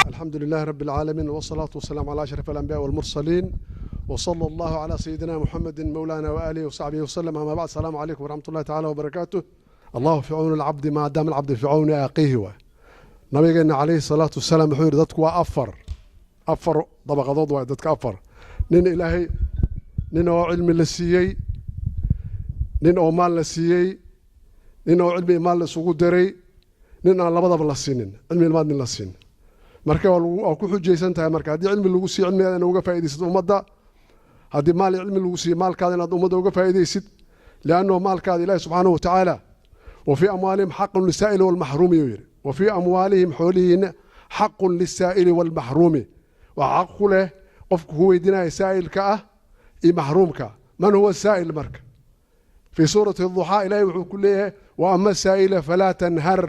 الحمد لله رب العالمين والصلاة والسلام على أشرف الأنبياء والمرسلين وصلى الله على سيدنا محمد مولانا وآله وصحبه وسلم. أما بعد، السلام عليكم ورحمة الله تعالى وبركاته. الله في عون العبد ما دام العبد في عون أخيه. نبينا عليه الصلاة والسلام وحور دتك أفر طبق ضد دتك أفر نين إلهي نين علم للسيي نين مال للسيي نين علم مال لسوق دري نين على لبض بالسنين علم المال للسنين marka waa ku xujeysan tahay marka hadii cilmi lagu sii cilmiga inaad uga faa'iideysid ummadda hadii maal cilmi lagu sii maalkaada inaad ummadda uga faa'iideysid laano maalkaada ilaahay subhanahu wa ta'ala wa fi amwalihim haqqun lis-sa'ili wal mahrum yiri wa fi amwalihim xulihin haqqun lis-sa'ili wal mahrum wa haqqu leh qofku ku weydiinaya sa'ilka ah iyo mahrumka man huwa sa'il marka fi surati ad-duha ilaahay wuxuu ku leeyahay wa amma sa'ila fala tanhar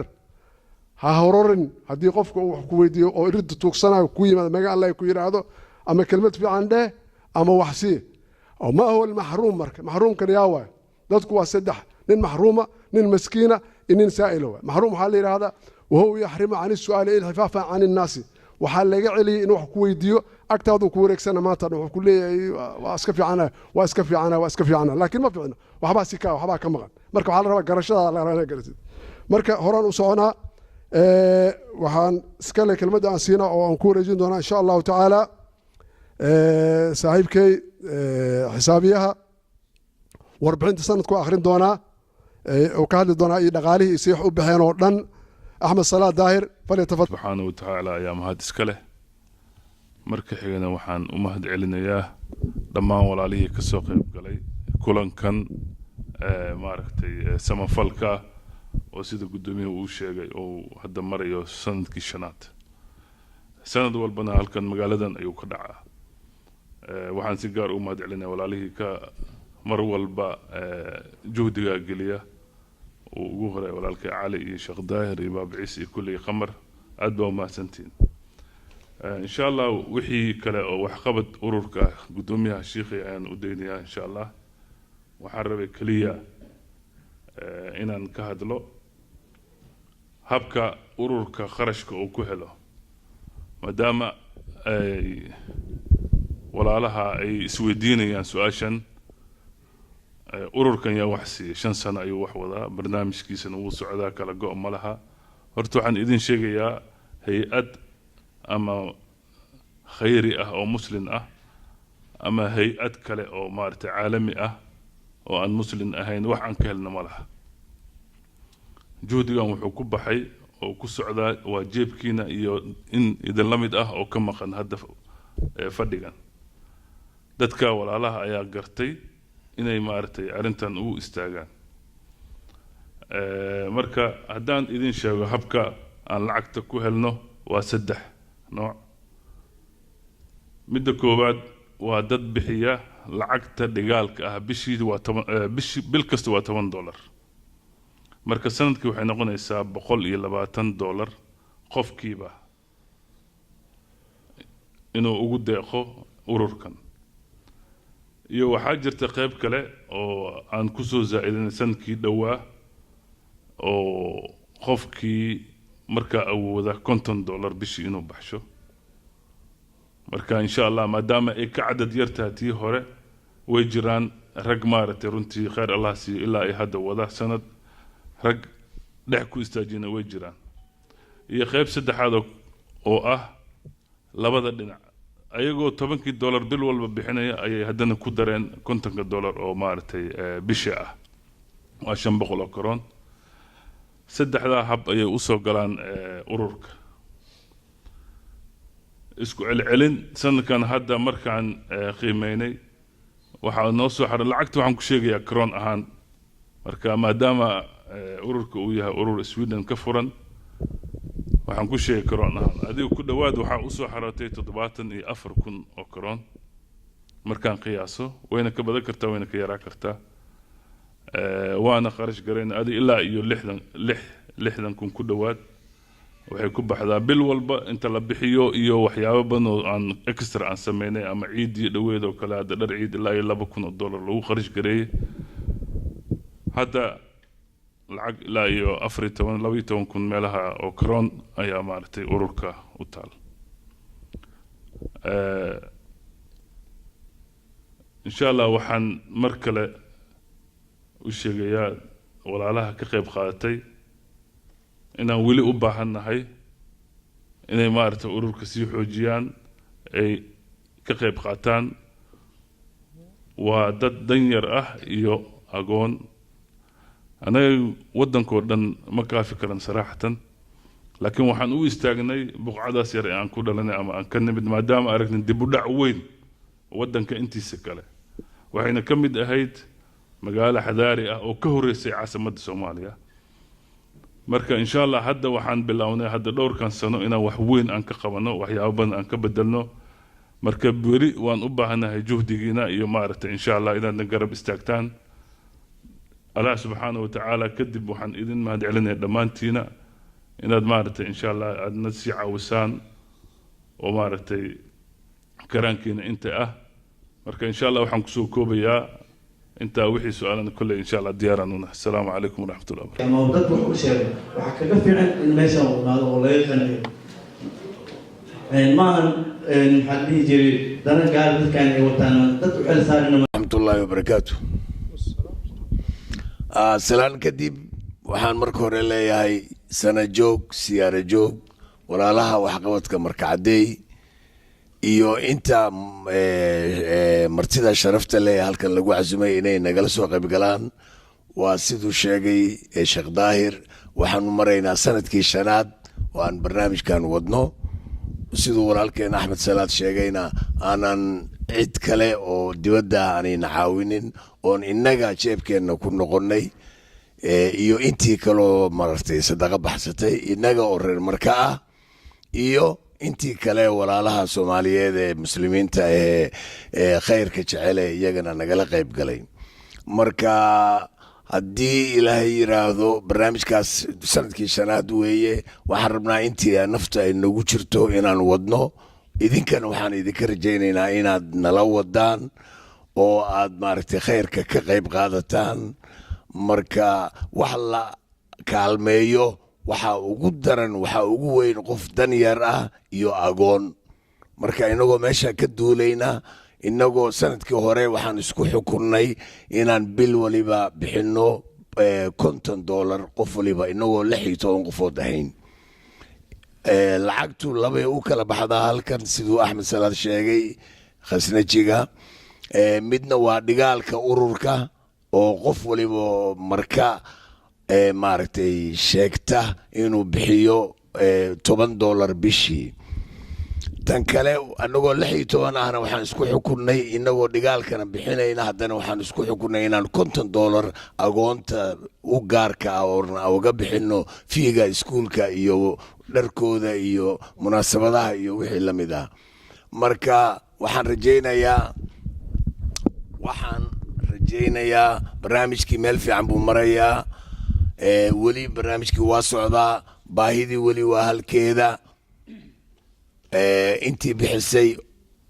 ha hororin haddii qofka uu wax ku weydiiyo oo irid tuugsanayo ku yimaado magac Allah ku yiraahdo ama kelmad fiican dheh ama waxsi oo ma huwa al-mahrum marka mahruumkan yaa waa dadku waa saddex nin mahruuma nin maskiina nin saa'ilo mahruum waxa la yiraahdaa wuxuu yaxrimu aan su'aal ilhifaafa aan الناس waxa laga celiyay in wax ku weydiiyo agtaadu ku wareegsana maanta wuxuu ku leeyahay waa iska fiicana laakiin ma fiicna waxba ka maqan marka waxa la rabaa garashada la rabaa garashada marka horaan u soconaa waxaan iska le kelmadda aan siina oo aan ku wareejin doonaa insha allahu tacaala saaxiibkay xisaabiyaha warbixinta sanadku akhrin doonaa oo ka hadli doonaa iyo dhaqaalihii si wax u baxeen oo dhan axmed salaad daahir falyatafadal. subxaana wa tacaala ayaa mahad iska leh. marka xigana waxaan u mahad celinayaa dhammaan walaalihii ka soo qayb galay kulankan maaragtay samafalka oo sida gudoomiyuhu uu sheegay oo hadda marayo sanadkii shanaad. sanad walbana halkan magaaladan ayuu ka dhacaa. waxaan si gaar u mahad celinayaa walaalihii ka mar walba juhdiga geliya oo ugu horay walaalkay cali iyo sheekh daahir iyo baab ciise iyo kulli qamar aad baa mahadsantiin. insha Allah wixii kale oo wax qabad ururka gudoomiyaha sheekhi ayaan u daynayaa insha Allah. waxaan rabay kaliya inaan ka hadlo habka ururka kharashka uu ku helo maadaama ay walaalaha ay isweydiinayaan su'aashan. ururkan yaa wax siiyay 5 sano ayuu wax wadaa barnaamijkiisana uu socdaa kala go'o ma laha. horta waxaan idin sheegayaa hay'ad ama khayri ah oo muslim ah ama hay'ad kale oo maartay caalami ah oo aan muslim ahayn wax aan ka helna ma laha. juhdigan wuxuu ku baxay oo ku socdaa waa jeebkiina iyo in idin la mid ah oo ka maqan hadda fadhigan. dadka walaalaha ayaa gartay inay maartay arintan u istaagaan. marka haddaan idin sheego habka aan lacagta ku helno waa 3 nooc. midda koowaad waa dad bixiya lacagta dhigaalka ah bishii waa bil kasta waa $10. marka sanadkii waxay noqonaysaa $120 qofkiiba inuu ugu deeqo ururkan. iyo waxaa jirta qayb kale oo aan ku soo zaa'idin sanadkii dhawaa oo qofkii marka awooda $50 bishii inuu baxsho. marka insha Allah maadaama ay ka cadad yartaa tii hore way jiraan rag maartay runtii khayr Allah siiyo ilaa ay hadda wada sanad rag dhex ku istaajina way jiraan. iyo qayb saddexaad oo ah labada dhinac ayagoo $10 bil walba bixinaya ayay haddana ku dareen $50 oo maartay bisha ah waa $500. saddexda hab ayay u soo galaan ururka. isku celcelin sanadkan hadda markaan qiimeynay waxa noo soo xaray lacagta waxaan ku sheegayaa kron ahaan. marka maadaama ururka uu yahay urur Sweden ka furan waxaan ku sheegay kron ahaan adigu ku dhawaad waxa u soo xaratay 74,000 oo kron. markaan qiyaaso wayna ka badan kartaa wayna ka yaraa kartaa. waana kharash gareyn adi ilaa iyo 60 ku dhawaad waxay ku baxdaa bil walba inta la bixiyo iyo waxyaabo badan oo aan extra aan sameynay ama ciidii dhaweed oo kale hadda dhar ciid ilaa $2,000 lagu kharash gareeyay hadda lacag ilaa iyo 12 meelaha oo kron ayaa maartay ururka u taal insha Allah waxaan mar kale u sheegayaa walaalaha ka qayb qaadatay inaan weli u baahanahay inay maartay ururka sii xoojiyaan ay ka qayb qaataan waa dad danyar ah iyo agoon anaga wadankoo dhan ma kaafi karan saraxatan laakiin waxaan u istaagnay buqcadaas yar aan ku dhalanay ama aan ka nimid maadaama aragnay dib u dhac weyn wadanka intiisa kale waxayna ka mid ahayd magaalo xadaari ah oo ka horeysay caasimadda Soomaaliya marka insha Allah hadda waxaan bilownay hadda dhowrkan sano inaan wax weyn aan ka qabano waxyaabo badan aan ka bedelno marka bari waan u baahanahay juhdigiina iyo maaragtay insha Allah inaad garab istaagtaan Allah subhanahu wa ta'ala kadib waxaan idin mahad celinay dhamaantiina inaad maaragtay insha Allah aad nasi caawisaan oo maaragtay karaankiina inta ah marka insha Allah waxaan ku soo koobayaa inta wixii su'aalana kulli insha Allah diyaarana assalaamu alaykum wa rahmatullahi wa barakatuh ama dad wuxuu sheegay waxa kaga fiican in meesha uu qaado oo laga qanayo maahan maxaa dhihi jiray dana gaar dadkan ay wataan dad u xil saarina rahmatullahi wa barakatuh salaan kadib waxaan marka hore leeyahay sana joog siyaara joog walaalaha waxqabadka markacadey iyo inta martida sharafta leh halkan lagu casumay inay nagala soo qayb galaan waa siduu sheegay Sheekh Daahir waxaan maraynaa sanadkii shanaad oo aan barnaamijkan wadno sidoo walaalkeen Axmed Salaad sheegayna aanan cid kale oo dibadda aanay caawinin oon innaga jeebkeena ku noqonnay iyo intii kaloo martay sadaqa baxsatay innaga oo reer marka ah iyo intii kale walaalaha Soomaaliyeed ee muslimiinta ee khayrka jecel iyagana nagala qayb galay marka haddii ilaahay yiraahdo barnaamijkaas sanadkii shanaad weeye waxaan rabnaa intii nafta ay nagu jirto inaan wadno idinkana waxaan idinka rajaynaynaa inaad nala wadaan oo aad maaragtay khayrka ka qayb qaadataan marka wax la kaalmeeyo waxa ugu daran waxa ugu weyn qof dan yar ah iyo agoon marka inagoo meesha ka duulayna inagoo sanadkii hore waxaan isku xukunnay inaan bil waliba bixino $50 qof waliba inagoo 16 qofood ahayn lacagtu laba u kala baxdaa halkan siduu Axmed Salaad sheegay khasnajiga midna waa dhigaalka ururka oo qof waliba marka maaragtay sheegta inuu bixiyo $10 bishii tan kale anagoo 16 ahna waxaan isku xukunnay inagoo dhigaalkana bixinayna haddana waxaan isku xukunnay inaan $50 agoonta u gaarka ah oo uga bixino fiiga iskuulka iyo dharkooda iyo munaasabadaha iyo wixii la mid ah marka waxaan rajaynayaa barnaamijkii meel fiican buu marayaa weli barnaamijkii waa socdaa baahidii weli waa halkeeda intii bixisay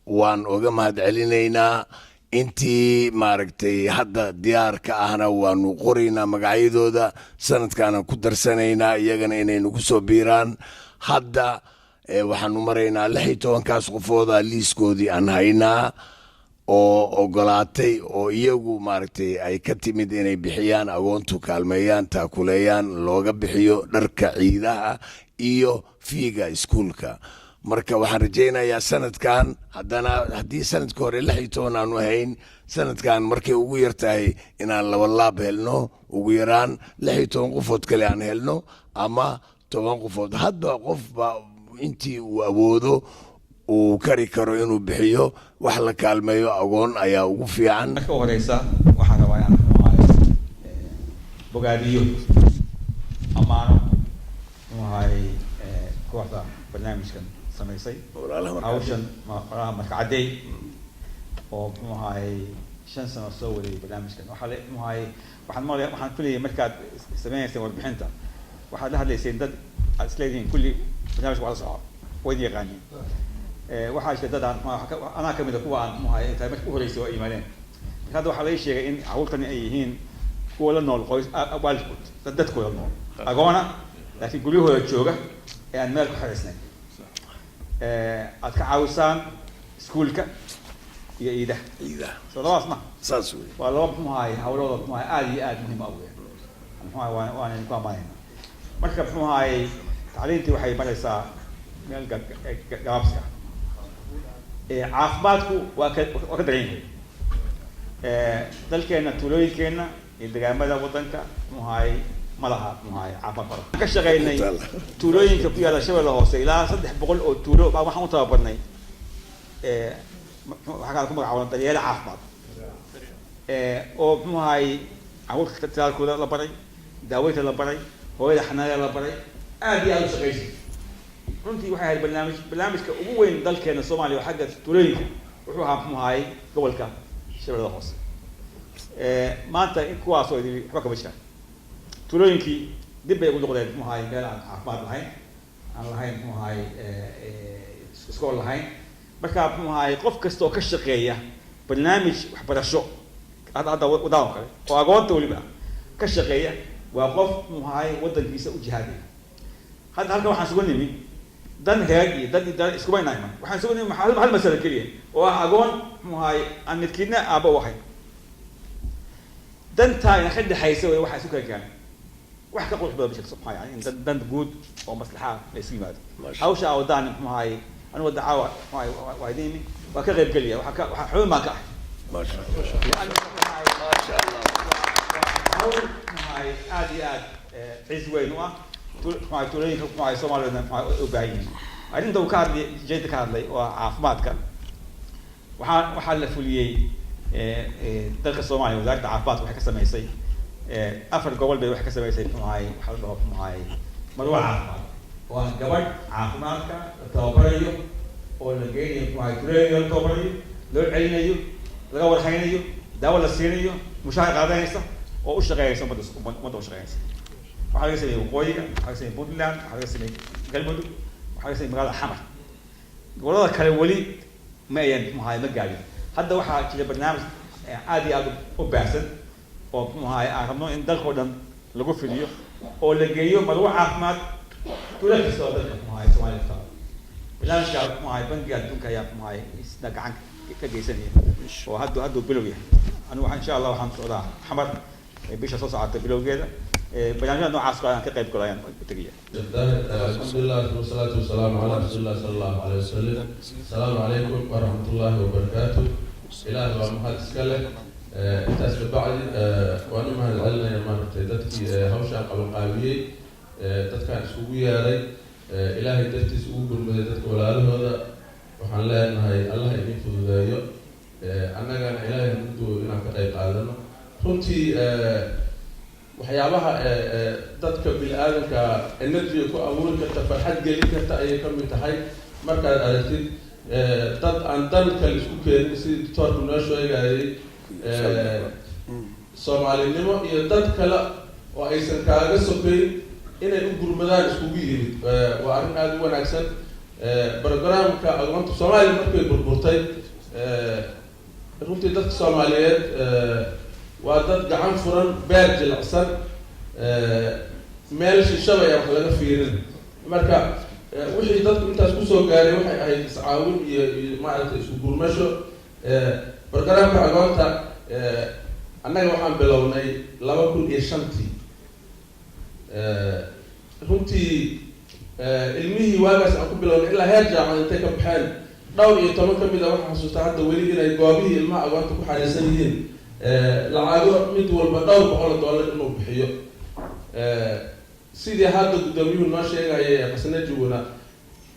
waan uga mahad celinaynaa intii maaragtay hadda diyaarka ahna waanu qoraynaa magacyadooda sanadkaana ku darsanaynaa iyagana inay nagu soo biiraan hadda waxaanu maraynaa 16kaas qofooda liiskoodii aan haynaa oo ogolaatay oo iyagu maaragtay ay ka timid inay bixiyaan agoontu kaalmeeyaan taakuleeyaan looga bixiyo dharka ciidaha iyo fiiga iskuulka marka waxaan rajaynayaa sanadkan haddii sanadkii hore 16 aanu hayn sanadkan markay ugu yartahay inaan laba laab helno ugu yaraan 16 qofood kale aan helno ama 10 qofood hadba qofba intii uu awoodo uu kari karo inuu bixiyo wax la kaalmeeyo agoon ayaa ugu fiican marka horeysa waxaan rabaa inaan bogaadiyo amaano kooxda barnaamijkan samaysay hawshan markacadey oo muxuu ahaay 5 sano soo waday barnaamijkan waxaan filayay markaad sameynaysa warbixinta waxaad la hadlayseen dad aad isleedihiin kulli barnaamijka waa la socda wayd yaqaaniin waxaa jira dad anaa kamid a kuwa aan muxuahay intaa marka u horeysay waa imaadeen marka hadda waxaa laga sheegay in carruurtani ay yihiin kuwa la nool qoys waalidkood dadkooda nool agoona laakiin guryahooda jooga ee aan meel ku xiriisnayn aad ka caawisaan iskuulka iyo ciidaha soo labaas ma saas wey waa laba muxuahay hawlooda muxuahay aada iyo aada muhiim ah weyn muxuahay waana idinku ammaanayna marka muxuahay tacliintii waxay maraysaa meel gabaabsi ah caafimaadku waa ka daran yahay dalkeena tuulooyinkeenna iyo degaamada wadanka muxuahay malaha muxuahay caafimaad badan ka shaqeynay tuulooyinka ku yaala shabeelle hoose ilaa 300 oo tuulo baa waxaan u tababarnay waxaa kala ku magacaabana daryeelo caafimaad oo muxuahay carruurta talaalkooda la baray daaweynta la baray hooyada xanaanada la baray aad iyo aada u shaqaysay runtii waxay ahayd barnaamijka ugu weyn dalkeena soomaaliya oo xagga tuulooyinka wuxuu ahaa muxuahay gobolka shabeellada hoose maanta in kuwaas oo idin waxba kama jiraan tuulooyinkii dib bay ugu noqdeen muxuahay meel aan caafimaad lahayn aan lahayn muxuahay iskool lahayn marka muxuahay qof kasta oo ka shaqeeya barnaamij waxbarasho hadda wadaan kale oo agoonta weliba ka shaqeeya waa qof muxuahay wadankiisa u jihaadaya hadda halkan waxaan sugan nimi dan reer iyo dan iskuma inayman waxaan sugan nimi hal masalo keliya oo ah agoon muxuahay aan midkiidna aabba u ahayn dantaa ina ka dhexaysa way waxaa isu kala keenay wax ka qurux badan bishirso maxaa yani in dan guud oo maslaxa la isu yimaado hawsha wadaan muxuahay anu wada caawa muxuahay waa idin waa ka qayb geliya waxaa xubin baan ka ahay maasha hawl muxuahay aada iyo aad xiis weyn u ah muxuahay tuulooyinka muxuahay soomaaliyana muxuahay u baahan yihiin arrinta uu ka hadlay jeeda ka hadlay oo ah caafimaadka waxaa la fuliyey dalka soomaaliya wasaaradda caafimaadka waxay ka samaysay 4 gobol bay waxay ka samaysay muxuahay waxaa la dhaho muxuahay marwa caafimaad oo ah gabadh caafimaadka la tababarayo oo la geynayo muxuahay tuulooyinka la tababarayo loo celinayo laga warhaynayo daawo la siinayo mushaar qaadanaysa oo u shaqeynaysa ummadda u shaqeynaysa waxaa laga sameeyey waqooyiga waxaa laga sameeyey puntland waxaa laga sameeyey galmudug waxaa laga sameeyey magaalada xamar gobolada kale weli ma ayan muxuahay ma gaadhin hadda waxaa jira barnaamij aad iyo aad u baahsan oo muxuahay aan rabno in dalkao dhan lagu fidiyo oo la geeyo marwo caafimaad tuulo kasta oo dalka muxuahay soomaaliya ka barnaamijka muxuahay bangiga adduunka ayaa muxuahay isna gacan ka geysanaya oo hadduu bilow yahay anigu waxaan insha allah waxaan socdaa xamar bisha soo socota bilowgeeda barnaamijyada noocaas ayaan ka qayb galo ayaan u tegaya alxamdulilah wasalaatu wasalaamu calaa rasuulillah sala allahu alayh wasalam asalaamu calaykum waraxmatullaahi wabarakaatu ilaah waa mahad iska leh intaas kabacdi waan u mahad celinaya maaragtay dadkii hawshaan qabanqaabiyey dadkaan isugu yeeray ilaahay dartiis ugu gurmaday dadka walaalahooda waxaan leenahay allah idin fududeeyo annagana ilaahay muddo inaan ka qayb qaadano runtii waxyaabaha dadka bini-aadanka energy ku abuuri karta farxad gelin karta ayay ka mid tahay markaad aragtid dad aan dan kale isku keenin sidii doctoorku noo sheegayay soomaalinimo iyo dad kale oo aysan kaaga sokayn inay u gurmadaan iskugu yimid waa arrin aada u wanaagsan programka agoonta soomaaliya markay burburtay runtii dadka soomaaliyeed waa dad gacan furan beer jilicsan meel shishabaya wax laga fiirin marka wixii dadku intaas kusoo gaaray waxay ahayd iscaawin iyo maaragtay isku gurmasho programka agoonta annaga waxaan bilownay 2005 runtii ilmihii waagaas aan ku bilownay ilaa heer jaamacad intay ka baxeen dhowr iyo 10 kamid a waxaan xasuustaa hadda weli inay goobihii ilmaha agoonta ku xariisan yihiin lacago mid walba $100 inuu bixiyo sidii hadda guddoomiyuhu noo sheegaya qasnajiguna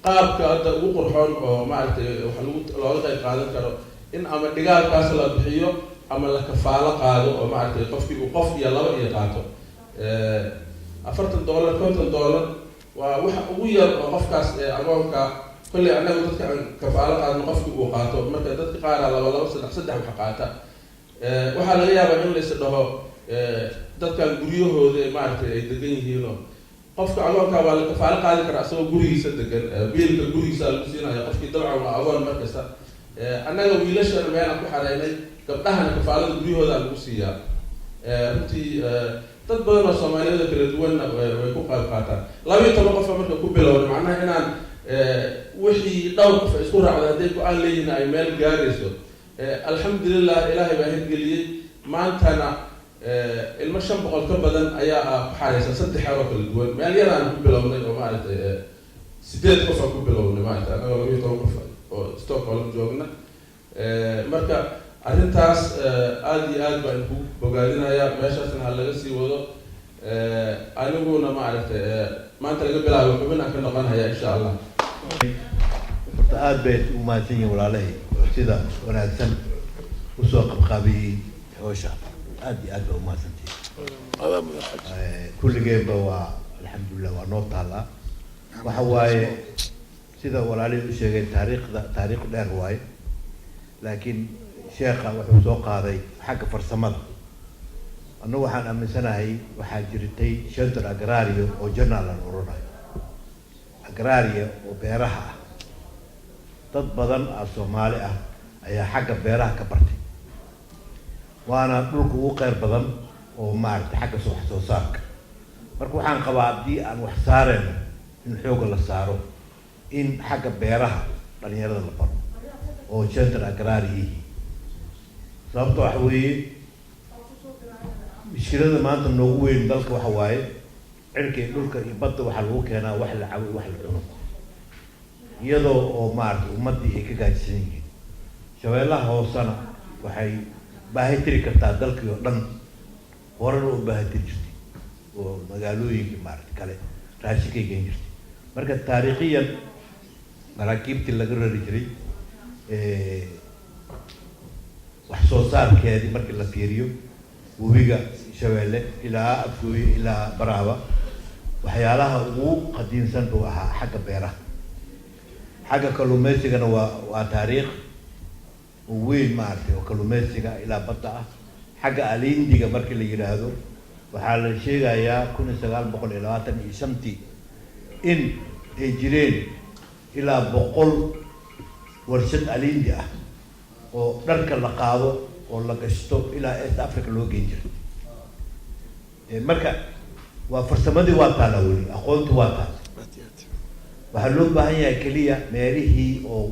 qaabka hadda ugu qurxoon oo maaragtay waxa looga qayb qaadan karo in ama dhigaalkaas la bixiyo ama la kafaalo qaado oo maaragtay qofkii uu qof iyo laba iyo qaato $40 $50 waa waxa ugu yar oo qofkaas agoonka kolley annagu dadka aan kafaalo qaadno qofkii uu qaato marka dadka qaara laba saddex wax qaata waxaa laga yaabaa in la is dhaho dadkan guryahooda maaragtay ay degan yihiinoo qofka agoonka waa la kafaalo qaadi karaa asagoo gurigiisa degan biilka gurigiisa lagu siinaya qofkii dabcan waa agoon markasta annaga wiilashana meelaan ku xareynay gabdhahana kafaalada guryahooda lagu siiyaa runtii dad badan oo Soomaaliyeed kala duwanna way ku qayb qaataan 12 qof marka ku bilowday macnaha inaan wixii dhowr qof isku raacday hadday go'aan leeyihiin ay meel gaarayso alxamdulillah ilaahay baa hirgeliyey maantana ilmo 500 ka badan ayaa ku xareysan 3 xero kala duwan meel yaraan ku bilownay oo maaragtay 8 qof ku bilownay maanta anaga 12 qof oo Stockholm joogna marka arrintaas aad iyo aad baan ku bogaadinayaa meeshaasna ha laga sii wado aniguna maaragtay maanta laga bilaabo xubin aan ka noqonayaa insha Allah aad bay u mahadsanyihiin walaalahay sida wanaagsan usoo qabqaabiyey hawsha aad iyo aad baa u mahadsantihiin kulligeedba waa alxamdulillah waa noo taallaa waxa waaye sida walaalihii u sheegay taariikh dheer waaye laakiin sheekha wuxuu soo qaaday xagga farsamada annagu waxaan aaminsanahay waxaa jirtay shelter agrario oo journal aan ururayo agraria oo beeraha ah dad badan oo Soomaali ah ayaa xagga beeraha ka bartay waana dhulka ugu qeyr badan oo maaragtay xagga soo saarka marka waxaan qabaa haddii aan wax saarayno in xoogga la saaro in xagga beeraha dhalinyarada la baro oo shelter agraria sababtoo waxa weeye mishkilada maanta noogu weyn dalka waxa waaye cirka dhulka iyo badda waxaa lagu keenaa wax la cawi wax la cuno iyadoo oo maaragtay ummadii ay ka gaajsan yihiin shabeellaha hoosana waxay baahi tiri kartaa dalkii oo dhan horena u baahi tiri jirtay oo magaalooyinkii maaragtay kale raashinkay geen jirtay marka taariikhiyan maraakiibtii laga rari jiray wax soo saarkeedii markii la fiiriyo webiga Shabeelle ilaa Afgooye ilaa Baraaba waxyaalaha ugu qadiimsan buu ahaa xagga beeraha xagga kalluumaysigana waa taariikh weyn maartay oo kalluumaysiga ilaa badda ah xagga alindiga markii la yiraahdo waxaa la sheegayaa 1925 in ay jireen ilaa 100 warshad alindi ah oo dharka la qaado oo la gashto ilaa East Africa loo geyn jiray marka waa farsamadii waa taala weli aqoontu waa taala waxaa loo baahan yahay kaliya meelihii oo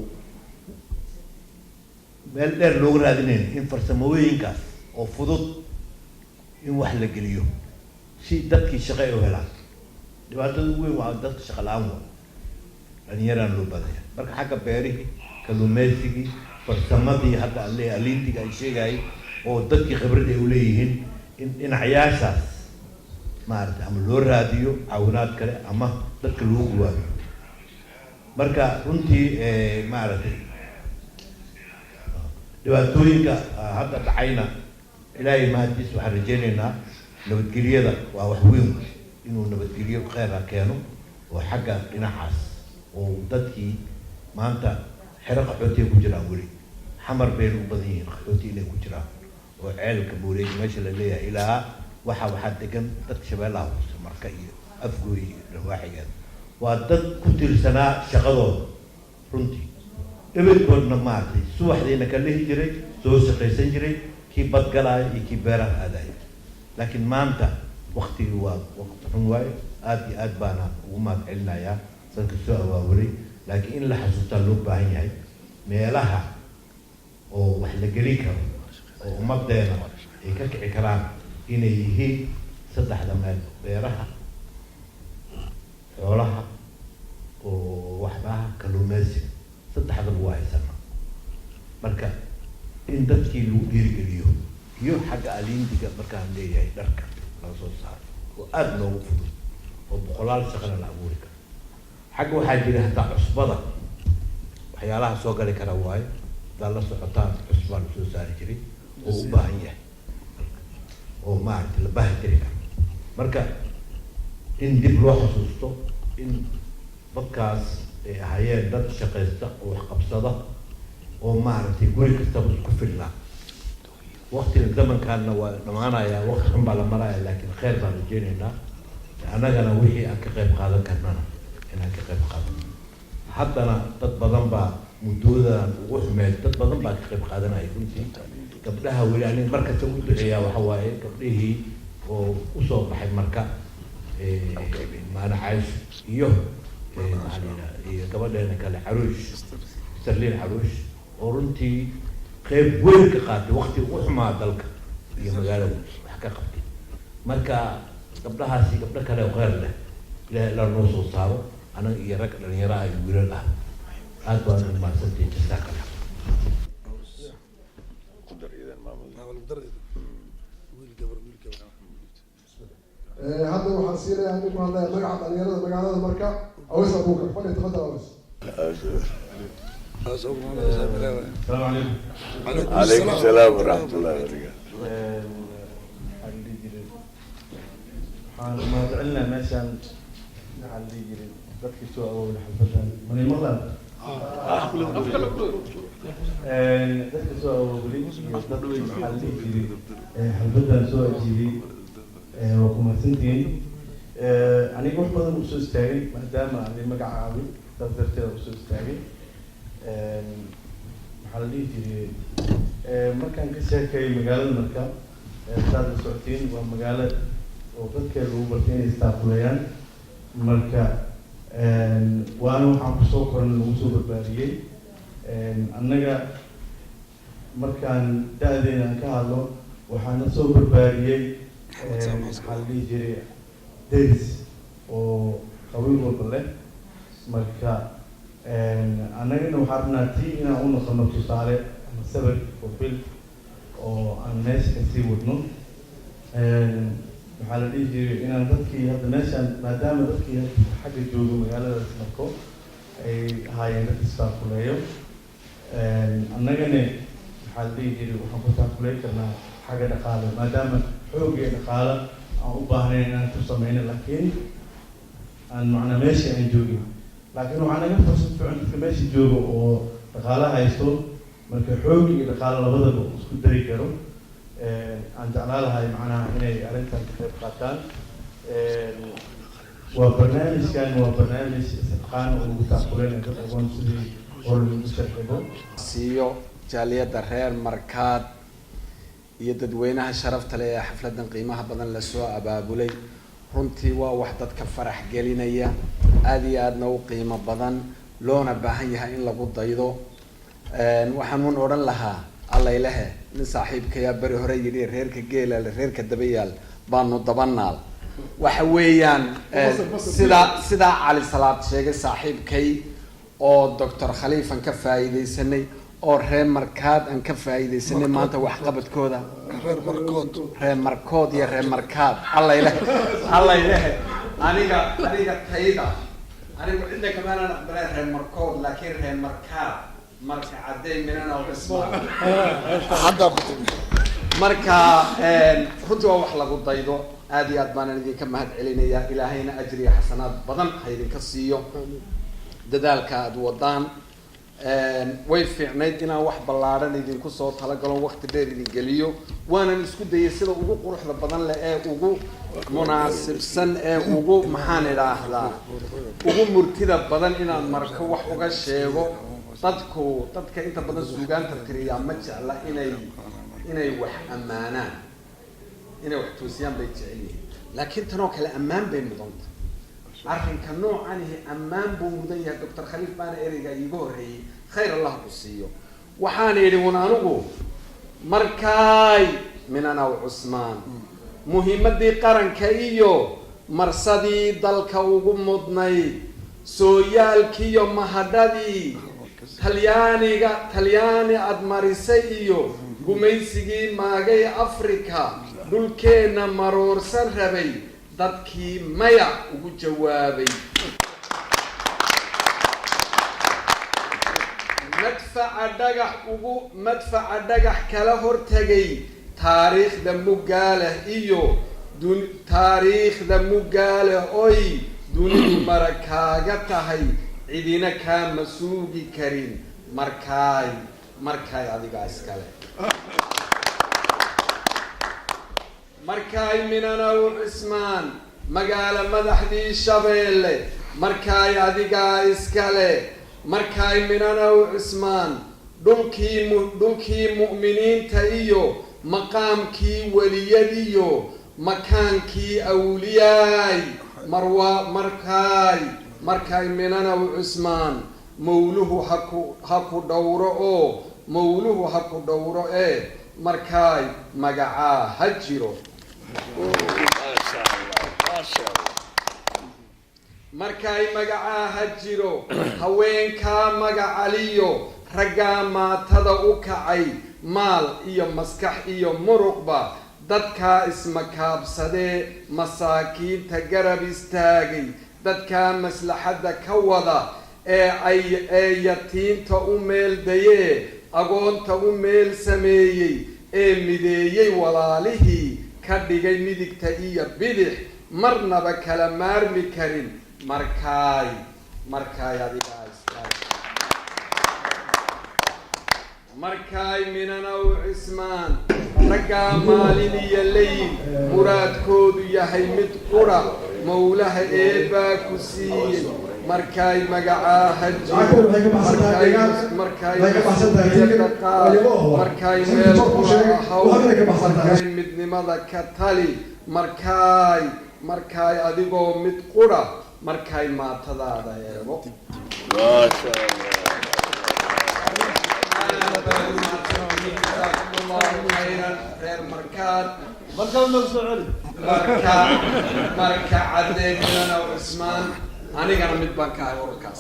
meel dheer loogu raadinayo in farsamooyinkaas oo fudud in wax la geliyo si dadkii shaqo ay u helaan dhibaatada ugu weyn waa dadka shaqo la'aan waa dhalinyaraan loo baahan yahay marka xagga beerihii kalluumaysigii farsamadii hadda aan leeyahay alintiga ay sheegay oo dadkii khibrad ay u leeyihiin in dhinacayaashaas maaragtay ama loo raadiyo caawinaad kale ama dadka loo guwaayo marka runtii maaragtay dhibaatooyinka hadda dhacayna ilaahay mahadiis waxaan rajaynaynaa nabadgelyada waa wax weyn inuu nabadgelyo kheyr keeno oo xagga dhinacaas oo dadkii maanta xero qaxooti ku jiraan weli xamar bay u badan yihiin qaxooti inay ku jiraan oo ceelka buureey meesha la leeyahay ilaa waxaa degan dad shabeellaha hoose marka iyo Afgooye iyo dhawaaxigeeda waa dad ku tiirsanaa shaqadooda runtii ebeedkoodna maartay subaxdiina ka lihi jiray soo shaqaysan jiray kii badgalaya iyo kii beeraha aadaya laakiin maanta waqtigii waa waqti xun waaye aad iyo aad baana ugu mahad celinayaa dadka soo awaawalay laakiin in la xasuustaa loo baahan yahay meelaha oo wax la gelin karo oo ummadeena ay ka kici karaan inay yihiin saddexda meel beeraha xoolaha oo waxbaha kalluumaysiga saddexdaba waa haysanaa marka in dadkii lagu dhiirigeliyo iyo xagga alindiga markaan leeyahay dharka laga soo saaro oo aada loogu fudud oo boqolaal shaqana la abuuri karo xagga waxaa jira hataa cusbada waxyaalaha soo gali kara waayo hadaa la socotaan cusbaa la soo saari jiray oo u baahan yahay oo maaragtay la baahi tiri karo marka in dib loo xasuusto in dadkaas ay ahaayeen dad shaqaysta oo wax qabsada oo maaragtay guri kastaba isku filnaa waqtiga zamankaana waa dhamaanayaa waqti xun baa la marayaa laakiin kheyr baan rajaynaynaa annagana wixii aan ka qayb qaadan karnana inaan ka qayb qaadano. haddana dad badan baa muddoodan ugu xumeed dad badan baa ka qayb qaadanaya runtii. gabdhaha weli aniga markasta u duceeyaa waxa waaye gabdhihii oo usoo baxay marka maana caash iyo iyo gabadheena kale caruush sarliin caruush oo runtii qayb weyn ka qaatay waqti ugu xumaa dalka iyo magaalada wax ka qabtay. marka gabdhahaasi gabdho kale oo khayr leh ilaahay la noo soo saaro anaga iyo rag dhalinyaro ah iyo wiilal ah aad baan u mahadsantihiin jazaaka allah. hadda waxaan siinayaa nin ku hadlaya magaca dhalinyarada magaalada marka aweys abuukar fadhi tafadal aweys. السلام عليكم. عليكم السلام ورحمة الله وبركاته. waxaan mahadcelinaa meeshaan maxaa la dhihi jiray dadkii soo awooway xalfadan mani maqlaan dadka soo awooway iyo dadkii maxaa la dhihi jiray xalfadan soo ajiibay waa ku mahadsantihiin. aniga wax badan usoo istaagay maadaama aan magacaabay saas darteeda usoo istaagay. maxaa la dhihi jiray markaan ka sheekayay magaalada marka saad la socotiin waa magaalo oo dadkeeda lagu bartay inay istaafuleeyaan. marka waana waxaan kusoo koran lagu soo barbaariyey. annaga markaan da-deena aan ka hadlo waxaana soo barbaariyey maxaa la dhihi jiray daris oo qabiil walba leh. marka annagana waxaa rabnaa tii inaan u noqono tusaale ama sabir oo bil oo aan meesha kasii wadno. waxaa la dhihi jiray inaan dadkii hadda meeshaan maadaama dadkii xagga jooga magaaladaas marko ay ahaayeen dad istaafuleeyo. annagana waxaa la dhihi jiray waxaan ku taakuley karnaa xagga dhaqaale maadaama xoog iyo dhaqaalo aan u baahnayn inaan ku sameyno laakiin aan macnaa meeshii aan joogin. laakiin waxaa naga fursad fiican dadka meesha jooga oo dhaqaalo haysto marka xoog iyo dhaqaalo labadaba isku dari karo. aan jeclaa lahay macnaha inay arrintan ka qayb qaataan. waa barnaamijkan waa barnaamij isqaan oo lagu taakuleynaya dad aqoon sidii hore lagu sharxibo siiyo jaaliyadda reer markaad iyo dadweynaha sharafta leh ee xafladan qiimaha badan lasoo abaabulay. runtii waa wax dadka farax gelinaya aada iyo aadna u qiimo badan loona baahan yahay in lagu daydo. waxaan un odhan lahaa allaylehe nin saaxiibkayaa beri hore yidhi reerka geela reerka dabayaal baanu dabanaal. waxa weeyaan sidaa cali salaad sheegay saaxiibkay oo doctor khaliifan ka faa'iidaysanay oo reer markaad aan ka faa'iidaysanay maanta waxqabadkooda reer markood iyo reer markaad allaylehe aniga tayda anigu cidna kamaanaan aqbalay reer markood laakiin reer markaad marka cadday minana marka runtii waa wax lagu daydo. aada iyo aad baanan idinka mahad celinayaa. ilaahayna ajri iyo xasanaad badan ha idinka siiyo dadaalka aada wadaan. way fiicnayd inaan wax ballaadhan idinku soo talagalo waqti dheer idin geliyo. waanan isku dayay sida ugu quruxda badan leh ee ugu munaasibsan ee ugu maxaan idhaahdaa ugu murtida badan inaan marka wax uga sheego. dadka inta badan suugaanta tiriyaa ma jecla inay wax ammaanaan inay wax toosiyaan bay jecel yihiin. laakiin tanoo kale ammaan bay mudanta. arrinka noocanihi ammaan buu mudan yahay. doctor khaliif baana ereyga iiga horreeyey khayr allah ku siiyo. waxaan idhi un anigu markaay minanaw cusmaan muhiimadii qaranka iyo marsadii dalka ugu mudnayd sooyaalkiiyo mahadhadii talyaani aad marisay iyo gumaysigii maagay africa dhulkeenna maroorsan rabay dadkii maya ugu jawaabay. madfaca dhagax kala hortagay taariikhda mugaaleh iyo taariikhda mugaaleh oy dunidu mara kaaga tahay cidina kaama suugi karin markaay adigaa iskale. markaay minanaw cismaan magaalo madaxdii Shabeelle markaay adigaa iskale markaay Minanow Cismaan dhulkii mu'miniinta iyo maqaamkii waliyadiyo makaankii awliyaay markaay Minanow Cismaan mawluhu haku dhowro oo mawluhu haku dhowro markaay magacaa ha jiro markaay magacaa ha jiro haweenkaa magacaliyo raggaa maatada u kacay maal iyo maskax iyo muruqba dadkaa ismakaabsadee masaakiinta garab istaagay dadkaa maslaxadda ka wada ee yatiinta u meel dayee agoonta u meel sameeyey ee mideeyey walaalihii ka dhigay midigta iyo bidix marnaba kala maarmi karin markaay adigaa iskale markaay Minanow Cismaan raggaa maalin iyo leyl muraadkoodu yahay mid qura mawlaha eebaa ku siiyey markaay magacaa ha jiro markaay meel qura ahaw markaay midnimada ka tali markaay adigoo mid qura markaay maatadaada eego reer markaad marka caddeed Minanow Cismaan anigana mid baan ka ahay ururkaas